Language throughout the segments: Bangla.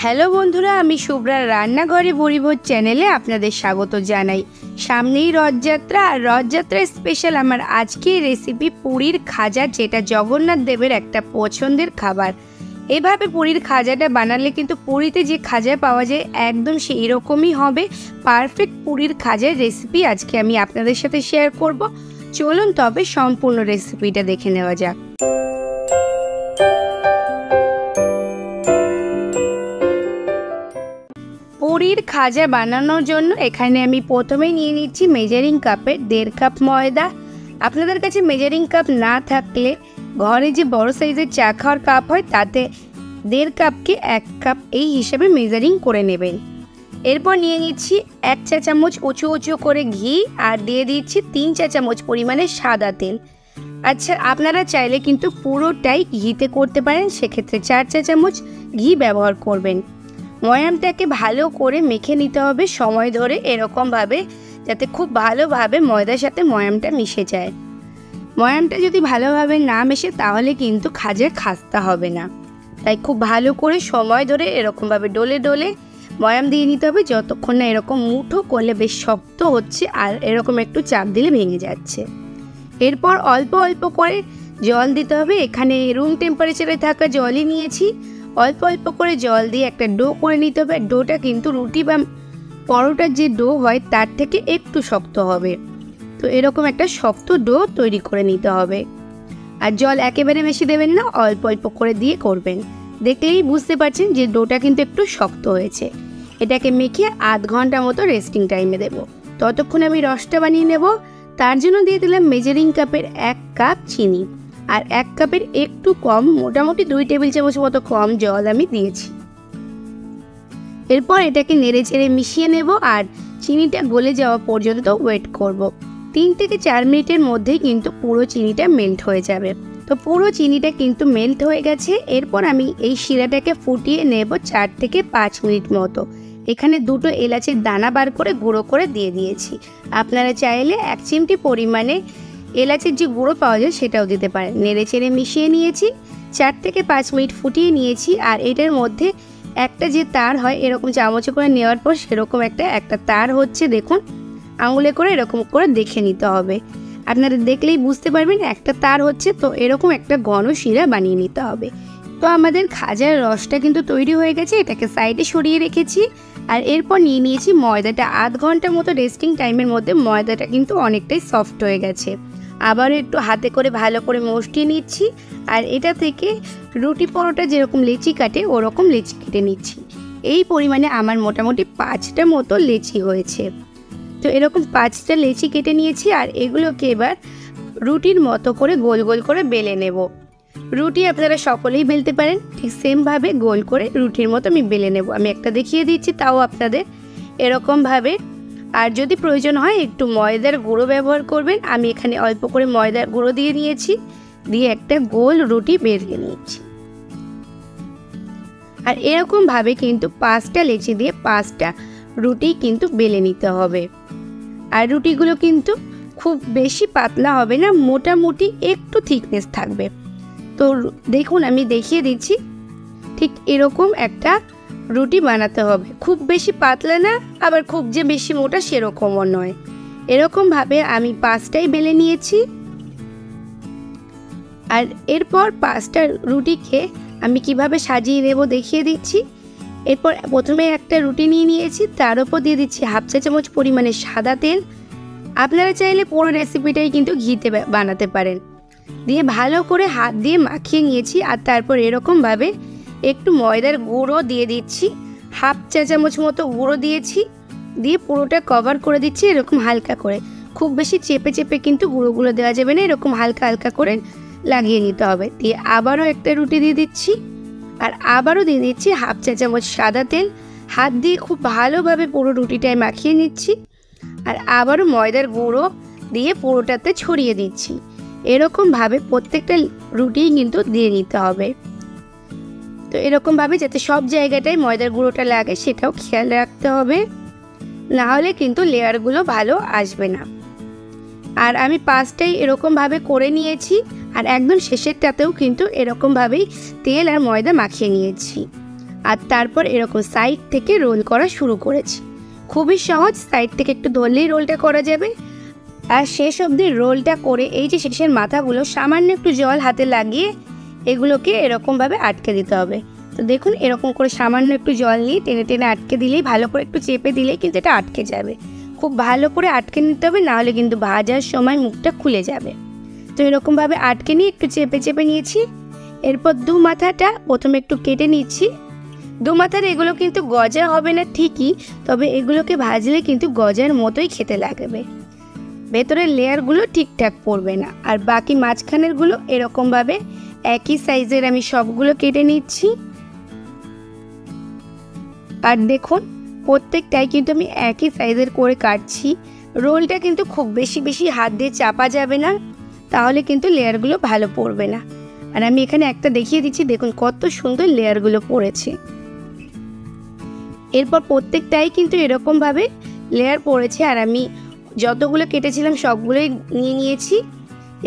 হ্যালো বন্ধুরা, আমি শুভ্রার রান্নাঘরে পরিভোজ চ্যানেলে আপনাদের স্বাগত জানাই। সামনেই রথযাত্রা, আর রথযাত্রায় স্পেশাল আমার আজকের রেসিপি পুরীর খাজা, যেটা জগন্নাথ দেবের একটা পছন্দের খাবার। এভাবে পুরীর খাজাটা বানালে কিন্তু পুরীতে যে খাজা পাওয়া যায় একদম সেই রকমই হবে। পারফেক্ট পুরীর খাজার রেসিপি আজকে আমি আপনাদের সাথে শেয়ার করব। চলুন তবে সম্পূর্ণ রেসিপিটা দেখে নেওয়া যাক। পুরীর খাজা বানানোর জন্য এখানে আমি প্রথমেই নিয়ে নিচ্ছি মেজারিং কাপের 1.5 কাপ ময়দা। আপনাদের কাছে মেজারিং কাপ না থাকলে ঘরে যে বড় সাইজের চা খাওয়ার কাপ হয় তাতে 1.5 কাপকে 1 কাপ এই হিসেবে মেজারিং করে নেবেন। এরপর নিয়ে নিচ্ছি 1 চা চামচ উঁচু উঁচু করে ঘি, আর দিয়ে দিচ্ছি 3 চা চামচ পরিমাণে সাদা তেল। আচ্ছা, আপনারা চাইলে কিন্তু পুরোটাই ঘিতে করতে পারেন, সেক্ষেত্রে 4 চা চামচ ঘি ব্যবহার করবেন। ময়ামটাকে ভালো করে মেখে নিতে হবে সময় ধরে, এরকমভাবে যাতে খুব ভালোভাবে ময়দার সাথে ময়ামটা মিশে যায়। ময়ামটা যদি ভালোভাবে না মেশে তাহলে কিন্তু খাজা খাস্তা হবে না, তাই খুব ভালো করে সময় ধরে এরকমভাবে ডলে ডলে ময়াম দিয়ে নিতে হবে, যতক্ষণ না এরকম মুঠো করলে বেশ শক্ত হচ্ছে আর এরকম একটু চাপ দিলে ভেঙে যাচ্ছে। এরপর অল্প অল্প করে জল দিতে হবে। এখানে রুম টেম্পারেচারে থাকা জলই নিয়েছি। অল্প অল্প করে জল দিয়ে একটা ডো করে নিতে হবে। ডোটা কিন্তু রুটি বা পরোটার যে ডো হয় তার থেকে একটু শক্ত হবে। তো এরকম একটা শক্ত ডো তৈরি করে নিতে হবে। আর জল একেবারে বেশি দেবেন না, অল্প অল্প করে দিয়ে করবেন। দেখলেই বুঝতে পারছেন যে ডোটা কিন্তু একটু শক্ত হয়েছে। এটাকে মেখে আধ ঘন্টা মতো রেস্টিং টাইমে দেব। ততক্ষণ আমি রসটা বানিয়ে নেব। তার জন্য দিয়ে দিলাম মেজারিং কাপের 1 কাপ চিনি, আর 1 কাপের একটু কম, মোটামুটি 2 টেবিল চামচ মতো কম জল আমি দিয়েছি। এরপর এটাকে নেড়ে চেড়ে মিশিয়ে নেব, আর চিনিটা গলে যাওয়া পর্যন্ত ওয়েট করব। 3 থেকে 4 মিনিটের মধ্যেই কিন্তু পুরো চিনিটা মেল্ট হয়ে যাবে। তো পুরো চিনিটা কিন্তু মেল্ট হয়ে গেছে। এরপর আমি এই শিরাটাকে ফুটিয়ে নেব 4 থেকে 5 মিনিট মতো। এখানে 2টো এলাচের দানা বার করে গুঁড়ো করে দিয়ে দিয়েছি। আপনারা চাইলে 1 চিমটি পরিমাণে এলাচের যে গুঁড়ো পাওয়া যায় সেটাও দিতে পারেন। নেড়ে চেড়ে মিশিয়ে নিয়েছি, 4 থেকে 5 মিনিট ফুটিয়ে নিয়েছি। আর এটার মধ্যে একটা যে তার হয় এরকম চামচে করে নেওয়ার পর সেরকম একটা তার হচ্ছে, দেখুন আঙুলে করে এরকম করে দেখে নিতে হবে। আপনারা দেখলেই বুঝতে পারবেন একটা তার হচ্ছে। তো এরকম একটা ঘন শিরা বানিয়ে নিতে হবে। তো আমাদের খাজার রসটা কিন্তু তৈরি হয়ে গেছে। এটাকে সাইডে সরিয়ে রেখেছি। আর এরপর নিয়ে নিয়েছি ময়দাটা। আধ ঘন্টা মতো রেস্টিং টাইমের মধ্যে ময়দাটা কিন্তু অনেকটাই সফট হয়ে গেছে। আবারও একটু হাতে করে ভালো করে মসটিয়ে নিচ্ছি। আর এটা থেকে রুটি পরোটা যেরকম লেচি কাটে ওরকম লেচি কেটে নিচ্ছি। এই পরিমাণে আমার মোটামুটি 5টা মতো লেচি হয়েছে। তো এরকম 5টা লেচি কেটে নিয়েছি। আর এগুলোকে এবার রুটির মতো করে গোল গোল করে বেলে নেব। রুটি আপনারা সকলেই বেলতে পারেন, ঠিক সেমভাবে গোল করে রুটির মতো আমি বেলে নেব। আমি একটা দেখিয়ে দিচ্ছি তাও আপনাদের, এরকমভাবে। আর যদি প্রয়োজন হয় একটু ময়দার গুঁড়ো ব্যবহার করবেন। আমি এখানে অল্প করে ময়দার গুঁড়ো দিয়ে নিয়েছি, দিয়ে একটা গোল রুটি বেরিয়ে নিয়েছি। আর এরকমভাবে কিন্তু 5টা লেচি দিয়ে 5টা রুটি কিন্তু বেলে নিতে হবে। আর রুটিগুলো কিন্তু খুব বেশি পাতলা হবে না, মোটামুটি একটু থিকনেস থাকবে। তো দেখুন আমি দেখিয়ে দিচ্ছি, ঠিক এরকম একটা রুটি বানাতে হবে। খুব বেশি পাতলা না, আবার খুব যে বেশি মোটা সেরকমও নয়। এরকমভাবে আমি 5টাই বেলে নিয়েছি। আর এরপর 5টা রুটিকে আমি কিভাবে সাজিয়ে নেব দেখিয়ে দিচ্ছি। এরপর প্রথমে একটা রুটি নিয়ে নিয়েছি, তার উপর দিয়ে দিচ্ছি 1/2 চা চামচ পরিমাণে সাদা তেল। আপনারা চাইলে পুরো রেসিপিটাই কিন্তু ঘিতে বানাতে পারেন। দিয়ে ভালো করে হাত দিয়ে মাখিয়ে নিয়েছি। আর তারপর এরকমভাবে একটু ময়দার গুঁড়ো দিয়ে দিচ্ছি, 1/2 চা চামচ মতো গুঁড়ো দিয়েছি। দিয়ে পুরোটা কভার করে দিচ্ছি এরকম হালকা করে। খুব বেশি চেপে চেপে কিন্তু গুঁড়োগুলো দেওয়া যাবে না, এরকম হালকা হালকা করে লাগিয়ে নিতে হবে। দিয়ে আবারও একটা রুটি দিয়ে দিচ্ছি, আর আবারও দিয়ে দিচ্ছি 1/2 চা চামচ সাদা তেল। হাত দিয়ে খুব ভালোভাবে পুরো রুটিটায় মাখিয়ে নিচ্ছি। আর আবারও ময়দার গুঁড়ো দিয়ে পুরোটাতে ছড়িয়ে দিচ্ছি। এরকমভাবে প্রত্যেকটা রুটি কিন্তু দিয়ে নিতে হবে। তো এরকমভাবে যাতে সব জায়গাটায় ময়দার গুঁড়োটা লাগে সেটাও খেয়াল রাখতে হবে, না হলে কিন্তু লেয়ারগুলো ভালো আসবে না। আর আমি 5টাই এরকমভাবে করে নিয়েছি। আর একদম শেষেরটাতেও কিন্তু এরকমভাবেই তেল আর ময়দা মাখিয়ে নিয়েছি। আর তারপর এরকম সাইড থেকে রোল করা শুরু করেছি। খুবই সহজ, সাইড থেকে একটু ধরলেই রোলটা করা যাবে। আর শেষ অবধি রোলটা করে এই যে শেষের মাথাগুলো সামান্য একটু জল হাতে লাগিয়ে এগুলোকে এরকমভাবে আটকে দিতে হবে। তো দেখুন এরকম করে সামান্য একটু জল নিয়ে টেনে টেনে আটকে দিলেই, ভালো করে একটু চেপে দিলেই কিন্তু এটা আটকে যাবে। খুব ভালো করে আটকে নিতে হবে, নাহলে কিন্তু ভাজার সময় মুখটা খুলে যাবে। তো এরকমভাবে আটকে নিয়ে একটু চেপে চেপে নিয়েছি। এরপর দু মাথাটা প্রথমে একটু কেটে নিচ্ছি। দু মাথার এগুলো কিন্তু গজা হবে না ঠিকই, তবে এগুলোকে ভাজলে কিন্তু গজার মতোই খেতে লাগবে। ভেতরের লেয়ারগুলো ঠিকঠাক পড়বে না। আর বাকি মাঝখানেরগুলো এরকমভাবে একই সাইজের আমি সবগুলো কেটে নিচ্ছি। আর দেখুন প্রত্যেকটাই কিন্তু আমি একই সাইজের করে কাটছি। রোলটা কিন্তু খুব বেশি হাত দিয়ে চাপা যাবে না, তাহলে কিন্তু লেয়ারগুলো ভালো পড়বে না। আর আমি এখানে একটা দেখিয়ে দিচ্ছি, দেখুন কত সুন্দর লেয়ারগুলো পড়েছে। এরপর প্রত্যেকটাই কিন্তু এরকমভাবে লেয়ার পড়েছে। আর আমি যতগুলো কেটেছিলাম সবগুলোই নিয়ে নিয়েছি।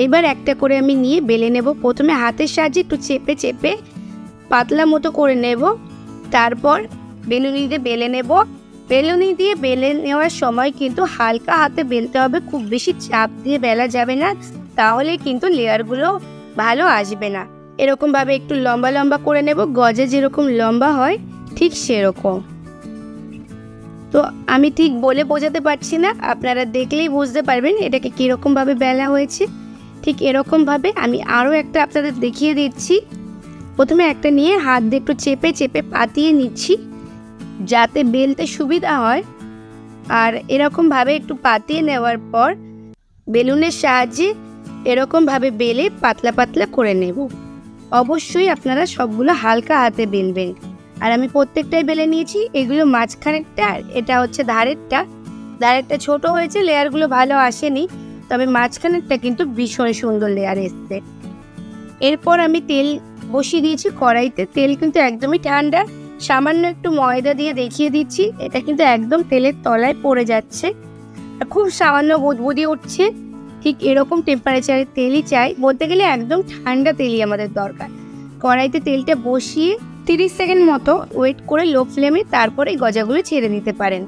এবার একটা করে আমি নিয়ে বেলে নেব। প্রথমে হাতের সাহায্যে একটু চেপে চেপে পাতলা মতো করে নেব, তারপর বেলুনি দিয়ে বেলে নেব। বেলুনি দিয়ে বেলে নেওয়ার সময় কিন্তু হালকা হাতে বেলতে হবে, খুব বেশি চাপ দিয়ে বেলা যাবে না, তাহলে কিন্তু লেয়ারগুলো ভালো আসবে না। এরকমভাবে একটু লম্বা লম্বা করে নেব, গজা যেরকম লম্বা হয় ঠিক সেরকম। তো আমি ঠিক বলে বোঝাতে পারছি না, আপনারা দেখলেই বুঝতে পারবেন এটাকে কীরকমভাবে বেলা হয়েছে। ঠিক এরকমভাবে আমি আরও একটা আপনাদের দেখিয়ে দিচ্ছি। প্রথমে একটা নিয়ে হাত দিয়ে একটু চেপে চেপে পাতিয়ে নিচ্ছি, যাতে বেলতে সুবিধা হয়। আর এরকমভাবে একটু পাতিয়ে নেওয়ার পর বেলুনের সাহায্যে এরকমভাবে বেলে পাতলা পাতলা করে নেব। অবশ্যই আপনারা সবগুলো হালকা হাতে বেলবেন। আর আমি প্রত্যেকটাই বেলে নিয়েছি। এগুলো মাঝখানেরটা, এটা হচ্ছে ধারেরটা ছোট হয়েছে, লেয়ারগুলো ভালো আসেনি, তবে মাঝখানেরটা কিন্তু ভীষণ সুন্দর লেয়ার এসছে। এরপর আমি তেল বসিয়ে দিয়েছি কড়াইতে। তেল কিন্তু একদমই ঠান্ডা। সামান্য একটু ময়দা দিয়ে দেখিয়ে দিচ্ছি, এটা কিন্তু একদম তেলের তলায় পড়ে যাচ্ছে আর খুব সামান্য বুদবুদি উঠছে। ঠিক এরকম টেম্পারেচারের তেলই চাই, বলতে গেলে একদম ঠান্ডা তেলই আমাদের দরকার। কড়াইতে তেলটা বসিয়ে 30 সেকেন্ড মতো ওয়েট করে লো ফ্লেমে তারপরে গজাগুলো ছেড়ে দিতে পারেন।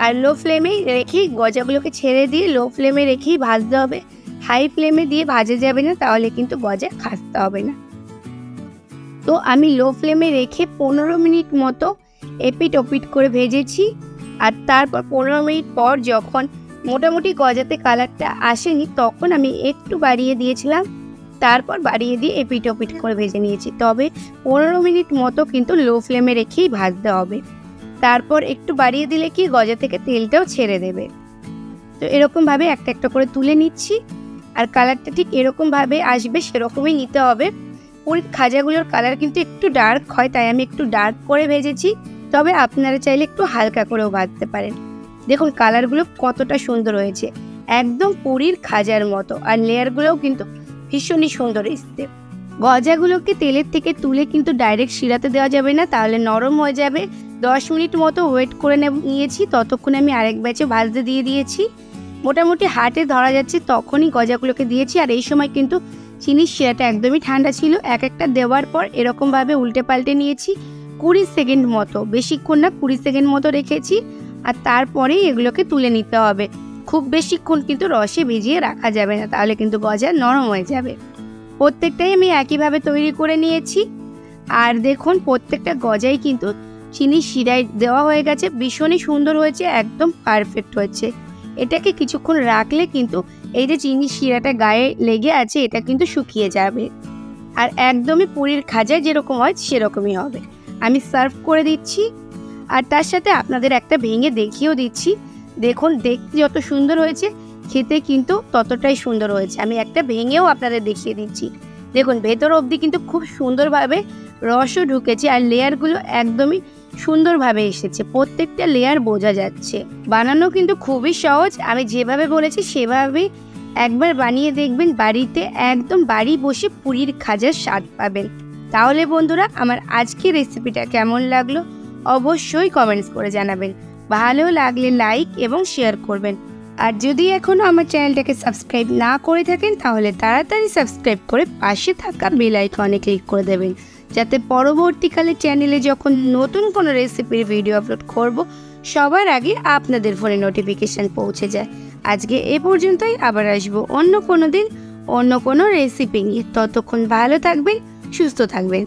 আর লো ফ্লেমেই রেখেই গজাগুলোকে ছেড়ে দিয়ে লো ফ্লেমে রেখেই ভাজতে হবে। হাই ফ্লেমে দিয়ে ভাজা যাবে না, তাহলে কিন্তু গজা খাসতে হবে না। তো আমি লো ফ্লেমে রেখে 15 মিনিট মতো এপিট ওপিট করে ভেজেছি। আর তারপর 15 মিনিট পর যখন মোটামুটি গজাতে কালারটা আসেনি, তখন আমি একটু বাড়িয়ে দিয়েছিলাম, তারপর বাড়িয়ে দিয়ে এপিট ওপিট করে ভেজে নিয়েছি। তবে 15 মিনিট মতো কিন্তু লো ফ্লেমে রেখেই ভাজতে হবে। তারপর একটু বাড়িয়ে দিলে কি গজা থেকে তেলটাও ছেড়ে দেবে। তো এরকমভাবে একটা একটা করে তুলে নিচ্ছি। আর কালারটা ঠিক এরকমভাবে আসবে সেরকমই নিতে হবে। পুরীর খাজাগুলোর কালার কিন্তু একটু ডার্ক হয়, তাই আমি একটু ডার্ক করে ভেজেছি, তবে আপনারা চাইলে একটু হালকা করেও ভাজতে পারেন। দেখুন কালারগুলো কতটা সুন্দর হয়েছে, একদম পুরীর খাজার মতো। আর লেয়ারগুলোও কিন্তু ভীষণই সুন্দর এসছে। গজাগুলোকে তেলের থেকে তুলে কিন্তু ডাইরেক্ট শিরাতে দেওয়া যাবে না, তাহলে নরম হয়ে যাবে। 10 মিনিট মতো ওয়েট করে নিয়েছি, ততক্ষণে আমি আরেক ব্যাচে ভাজতে দিয়ে দিয়েছি। মোটামুটি হাতে ধরা যাচ্ছে তখনই গজাগুলোকে দিয়েছি। আর এই সময় কিন্তু চিনির শিরাটা একদমই ঠান্ডা ছিল। এক একটা দেওয়ার পর এরকমভাবে উল্টে পাল্টে নিয়েছি 20 সেকেন্ড মতো, বেশিক্ষণ না, 20 সেকেন্ড মতো রেখেছি। আর তারপরেই এগুলোকে তুলে নিতে হবে। খুব বেশিক্ষণ কিন্তু রসে ভিজিয়ে রাখা যাবে না, তাহলে কিন্তু গজা নরম হয়ে যাবে। প্রত্যেকটাই আমি একইভাবে তৈরি করে নিয়েছি। আর দেখুন প্রত্যেকটা গজাই কিন্তু চিনির শিরায় দেওয়া হয়ে গেছে, ভীষণই সুন্দর হয়েছে, একদম পারফেক্ট হয়েছে। এটাকে কিছুক্ষণ রাখলে কিন্তু এই যে চিনির শিরাটা গায়ে লেগে আছে, এটা কিন্তু শুকিয়ে যাবে। আর একদমই পুরীর খাজায় যেরকম হয় সেরকমই হবে। আমি সার্ভ করে দিচ্ছি। আর তার সাথে আপনাদের একটা ভেঙে দেখিয়েও দিচ্ছি। দেখুন দেখতে যত সুন্দর হয়েছে, খেতে কিন্তু ততটাই সুন্দর হয়েছে। আমি একটা ভেঙেও আপনাদের দেখিয়ে দিচ্ছি। দেখুন ভেতর অবধি কিন্তু খুব সুন্দরভাবে রসও ঢুকেছে, আর লেয়ারগুলো একদমই সুন্দরভাবে এসেছে, প্রত্যেকটা লেয়ার বোঝা যাচ্ছে। বানানো কিন্তু খুবই সহজ, আমি যেভাবে বলেছি সেভাবেই একবার বানিয়ে দেখবেন, বাড়িতে একদম বাড়ি বসে পুরীর খাজার স্বাদ পাবেন। তাহলে বন্ধুরা আমার আজকের রেসিপিটা কেমন লাগলো অবশ্যই কমেন্টস করে জানাবেন। ভালো লাগলে লাইক এবং শেয়ার করবেন। আর যদি এখনও আমার চ্যানেলটাকে সাবস্ক্রাইব না করে থাকেন, তাহলে তাড়াতাড়ি সাবস্ক্রাইব করে পাশে থাকা বেল আইকনে ক্লিক করে দেবেন, যাতে পরবর্তীকালে চ্যানেলে যখন নতুন কোনো রেসিপির ভিডিও আপলোড করব সবার আগে আপনাদের ফোনে নোটিফিকেশান পৌঁছে যায়। আজকে এ পর্যন্তই, আবার আসবো অন্য কোনো দিন অন্য কোনো রেসিপি নিয়ে। ততক্ষণ ভালো থাকবেন, সুস্থ থাকবেন।